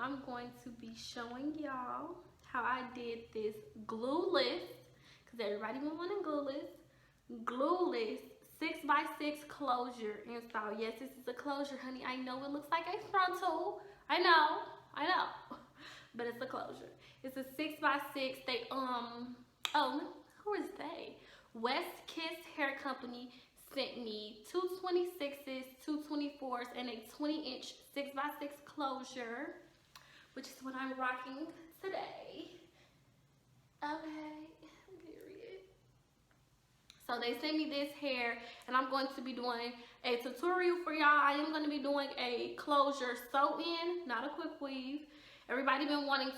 I'm going to be showing y'all how I did this glueless, because everybody been wanting glueless 6x6 closure install. Yes, this is a closure, honey. I know it looks like a frontal. I know, but it's a closure. It's a 6x6. They oh, who is they? West Kiss Hair Company sent me two 26s, two 24s, and a 20-inch 6x6 closure, which is what I'm rocking today. Okay, period. So they sent me this hair, and I'm going to be doing a tutorial for y'all. I am going to be doing a closure sew-in, not a quick weave. Everybody been wanting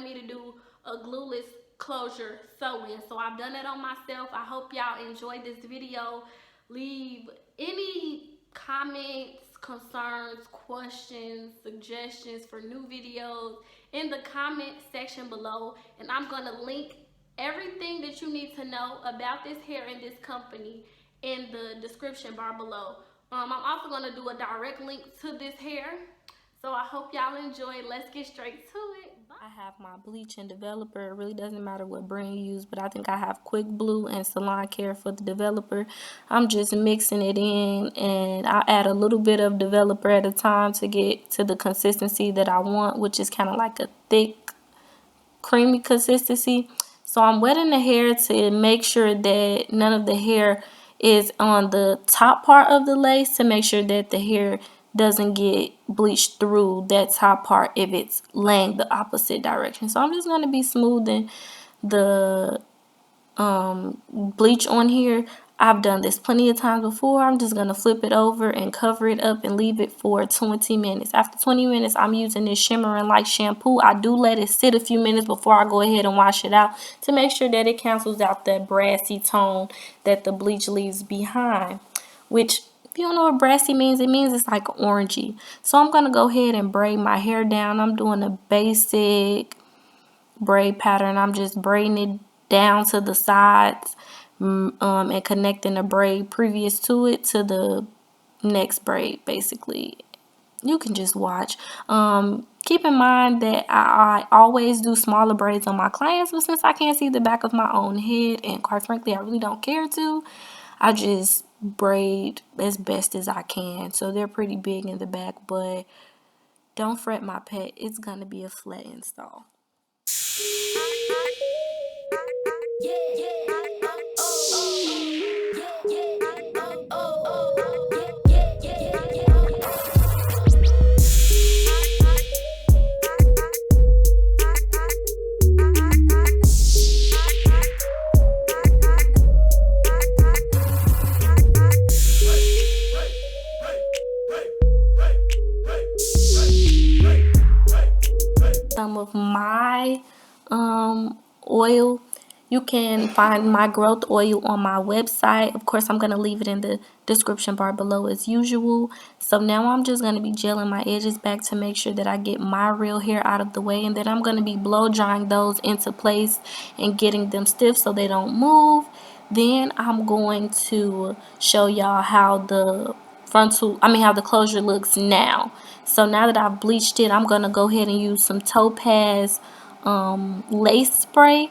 me to do a glueless closure sew-in. So I've done it on myself. I hope y'all enjoyed this video. Leave any comments, concerns, questions, suggestions for new videos in the comment section below, and I'm going to link everything that you need to know about this hair and this company in the description bar below. I'm also going to do a direct link to this hair. So I hope y'all enjoy. Let's get straight to it. I have my bleach and developer. It really doesn't matter what brand you use, but I think I have Quick Blue and Salon Care for the developer. I'm just mixing it in, and I add a little bit of developer at a time to get to the consistency that I want, which is kind of like a thick, creamy consistency. So I'm wetting the hair to make sure that none of the hair is on the top part of the lace, to make sure that the hair doesn't get bleached through that top part if it's laying the opposite direction. So I'm just going to be smoothing the bleach on here. I've done this plenty of times before. I'm just going to flip it over and cover it up and leave it for 20 minutes. After 20 minutes, I'm using this Shimmering Light shampoo. I do let it sit a few minutes before I go ahead and wash it out to make sure that it cancels out that brassy tone that the bleach leaves behind, which, if you don't know what brassy means, it means it's like orangey. So I'm going to go ahead and braid my hair down. I'm doing a basic braid pattern. I'm just braiding it down to the sides, and connecting the braid previous to it to the next braid. Basically, you can just watch. Keep in mind that I always do smaller braids on my clients, but since I can't see the back of my own head, and quite frankly I really don't care to, I just braid as best as I can. So they're pretty big in the back, but don't fret, my pet, it's gonna be a flat install. Some of my oil. You can find my growth oil on my website. Of course, I'm going to leave it in the description bar below as usual. So now I'm just going to be gelling my edges back to make sure that I get my real hair out of the way. And then I'm going to be blow drying those into place and getting them stiff so they don't move. Then I'm going to show y'all how the how the closure looks now. So now that I've bleached it, I'm going to go ahead and use some Topaz lace spray.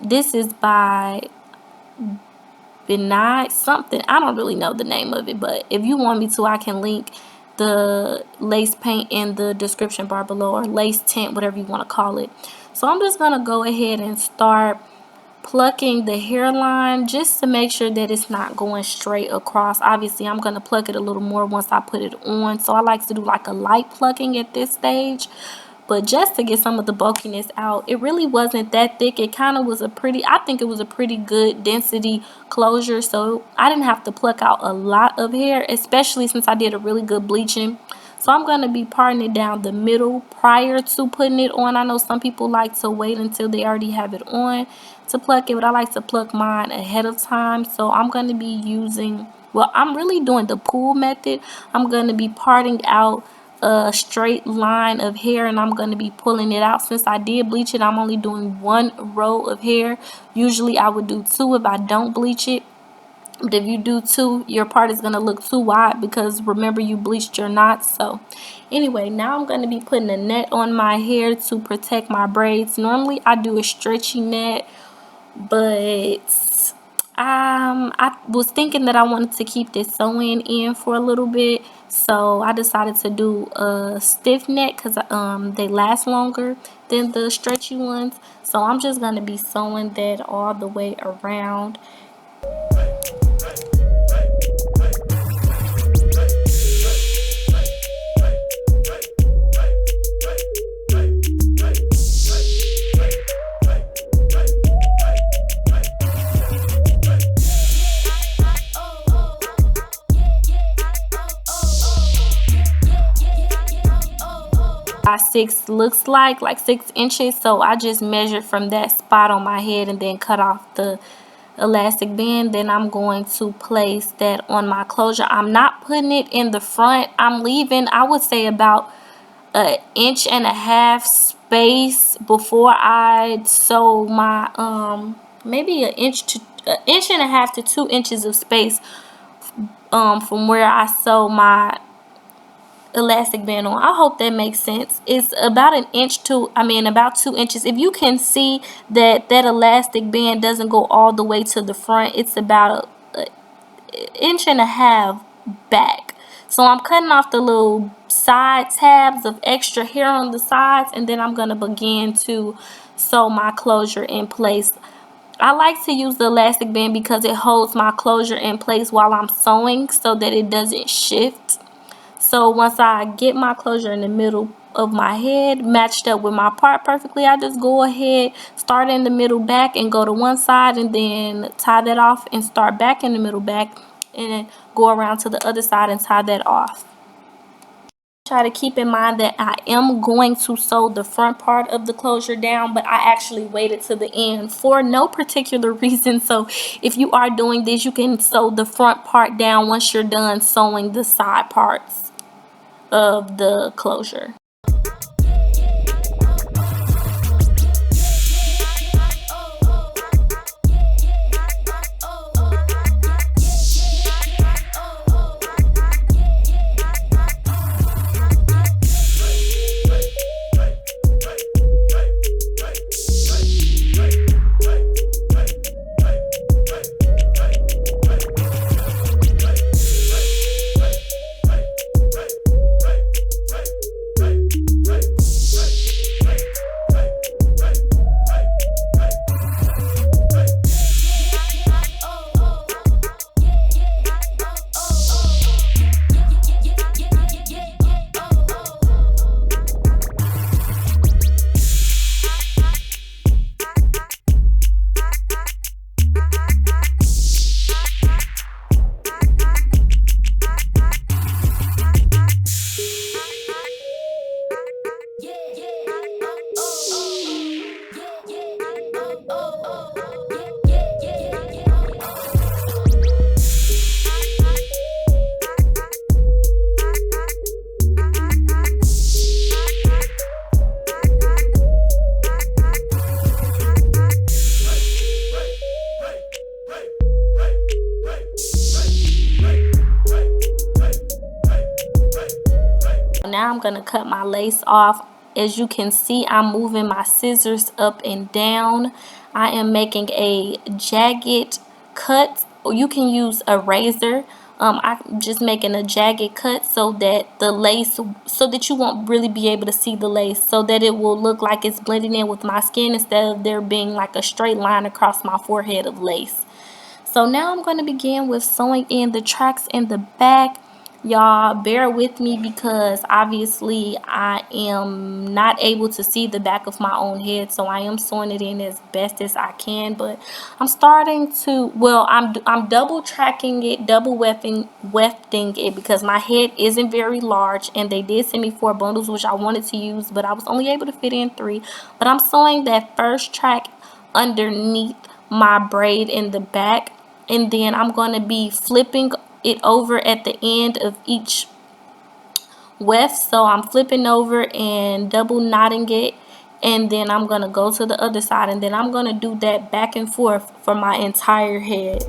This is by Benign something. I don't really know the name of it, but if you want me to, I can link the lace paint in the description bar below, or lace tint, whatever you want to call it. So I'm just going to go ahead and start plucking the hairline just to make sure that it's not going straight across. Obviously, I'm going to pluck it a little more once I put it on. So I like to do like a light plucking at this stage. But just to get some of the bulkiness out, it really wasn't that thick. It kind of was I think it was a pretty good density closure. So I didn't have to pluck out a lot of hair, especially since I did a really good bleaching. So I'm going to be parting it down the middle prior to putting it on. I know some people like to wait until they already have it on to pluck it, but I like to pluck mine ahead of time. So I'm going to be I'm really doing the pull method. I'm going to be parting out a straight line of hair, and I'm going to be pulling it out. Since I did bleach it, I'm only doing one row of hair. Usually I would do two if I don't bleach it. But if you do 2, your part is going to look too wide because remember you bleached your knots. So anyway, now I'm going to be putting a net on my hair to protect my braids. Normally I do a stretchy net, but I was thinking that I wanted to keep this sewing in for a little bit, so I decided to do a stiff net because they last longer than the stretchy ones. So I'm just gonna be sewing that all the way around. Six looks like 6 inches, so I just measured from that spot on my head and then cut off the elastic band. Then I'm going to place that on my closure. I'm not putting it in the front. I'm leaving, I would say, about an inch and a half space before I sew my maybe an inch and a half to 2 inches of space from where I sew my elastic band on. I hope that makes sense. It's about about 2 inches. If you can see that elastic band doesn't go all the way to the front, it's about an inch and a half back. So I'm cutting off the little side tabs of extra hair on the sides, and then I'm going to begin to sew my closure in place. I like to use the elastic band because it holds my closure in place while I'm sewing so that it doesn't shift. So once I get my closure in the middle of my head matched up with my part perfectly, I just go ahead, start in the middle back and go to one side, and then tie that off and start back in the middle back and go around to the other side and tie that off. Try to keep in mind that I am going to sew the front part of the closure down, but I actually waited to the end for no particular reason. So if you are doing this, you can sew the front part down once you're done sewing the side parts of the closure. Now I'm gonna cut my lace off. As you can see, I'm moving my scissors up and down. I am making a jagged cut, or you can use a razor. I'm just making a jagged cut so that the lace, so that you won't really be able to see the lace, so that it will look like it's blending in with my skin instead of there being like a straight line across my forehead of lace. So now I'm going to begin with sewing in the tracks in the back. Y'all bear with me because obviously I am not able to see the back of my own head, so I am sewing it in as best as I can. But I'm starting to, well, I'm double tracking it, double wefting it because my head isn't very large, and they did send me 4 bundles, which I wanted to use, but I was only able to fit in 3. But I'm sewing that first track underneath my braid in the back, and then I'm going to be flipping it over at the end of each weft. So I'm flipping over and double knotting it, and then I'm going to go to the other side, and then I'm going to do that back and forth for my entire head.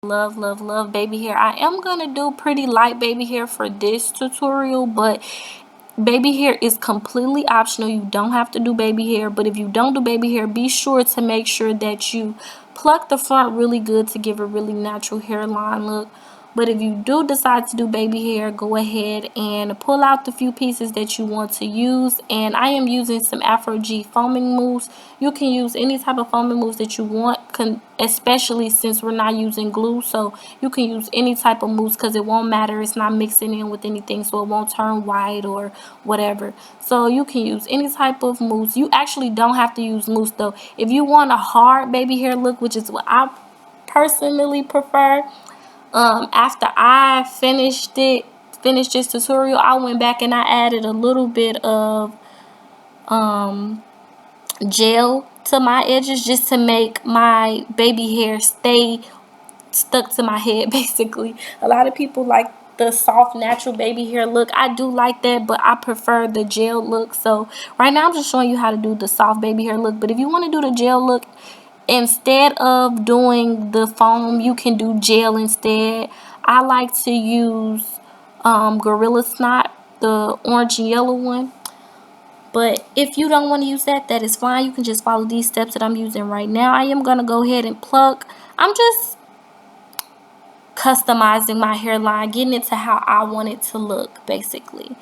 Love, love, love baby hair. I am gonna do pretty light baby hair for this tutorial, but baby hair is completely optional. You don't have to do baby hair, but if you don't do baby hair, be sure to make sure that you pluck the front really good to give a really natural hairline look. But if you do decide to do baby hair, go ahead and pull out the few pieces that you want to use. And I am using some Afro G foaming mousse. You can use any type of foaming mousse that you want, especially since we're not using glue. So you can use any type of mousse because it won't matter. It's not mixing in with anything, so it won't turn white or whatever. So you can use any type of mousse. You actually don't have to use mousse though. If you want a hard baby hair look, which is what I personally prefer, after I finished this tutorial, I went back and I added a little bit of gel to my edges just to make my baby hair stay stuck to my head. Basically, a lot of people like the soft natural baby hair look. I do like that, but I prefer the gel look. So right now I'm just showing you how to do the soft baby hair look, but if you want to do the gel look, instead of doing the foam, you can do gel instead. I like to use Gorilla Snot, the orange and yellow one. But if you don't want to use that, that is fine. You can just follow these steps that I'm using right now. I am going to go ahead and pluck. I'm just customizing my hairline, getting it to how I want it to look, basically.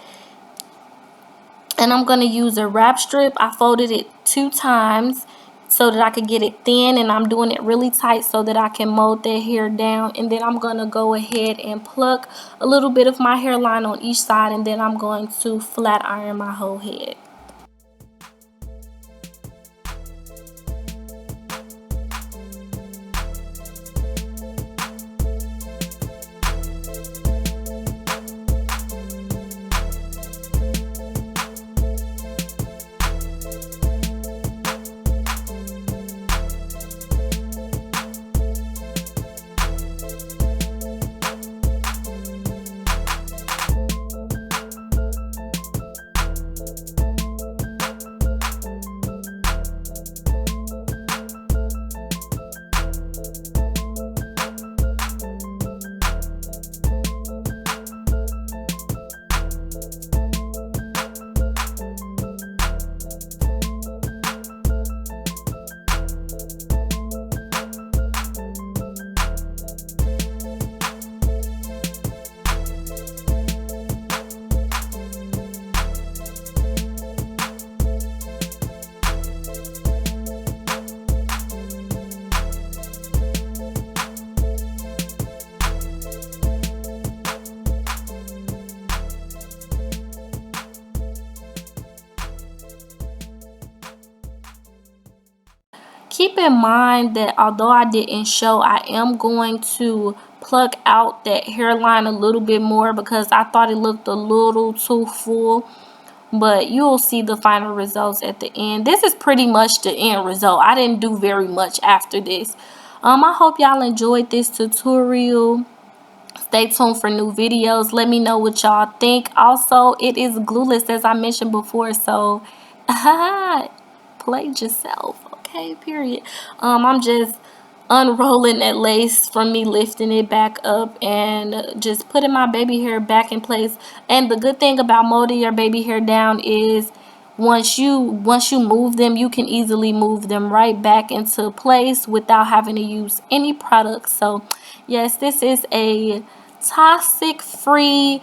And I'm going to use a wrap strip. I folded it 2 times so that I could get it thin, and I'm doing it really tight so that I can mold that hair down. And then I'm going to go ahead and pluck a little bit of my hairline on each side, and then I'm going to flat iron my whole head. Keep in mind that although I didn't show, I am going to pluck out that hairline a little bit more because I thought it looked a little too full. But you'll see the final results at the end. This is pretty much the end result. I didn't do very much after this. I hope y'all enjoyed this tutorial. Stay tuned for new videos. Let me know what y'all think. Also, it is glueless as I mentioned before, so play yourself, okay, period. I'm just unrolling that lace from me lifting it back up and just putting my baby hair back in place. And the good thing about molding your baby hair down is once you move them, you can easily move them right back into place without having to use any products. So yes, this is a toxic free,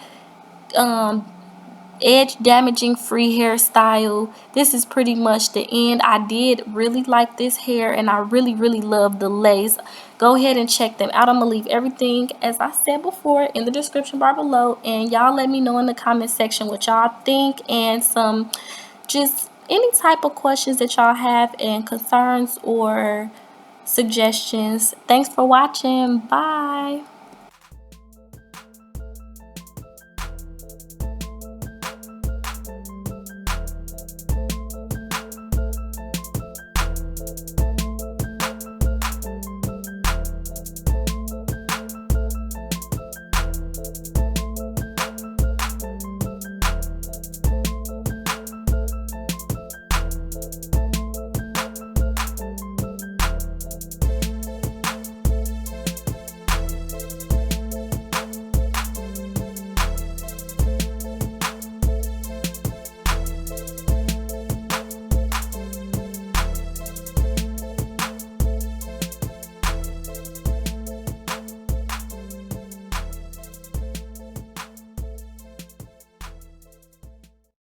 edge damaging free hairstyle. This is pretty much the end. I did really like this hair and I really love the lace. Go ahead and check them out. I'm gonna leave everything as I said before in the description bar below, and y'all let me know in the comment section what y'all think and some just any type of questions that y'all have and concerns or suggestions. Thanks for watching. Bye.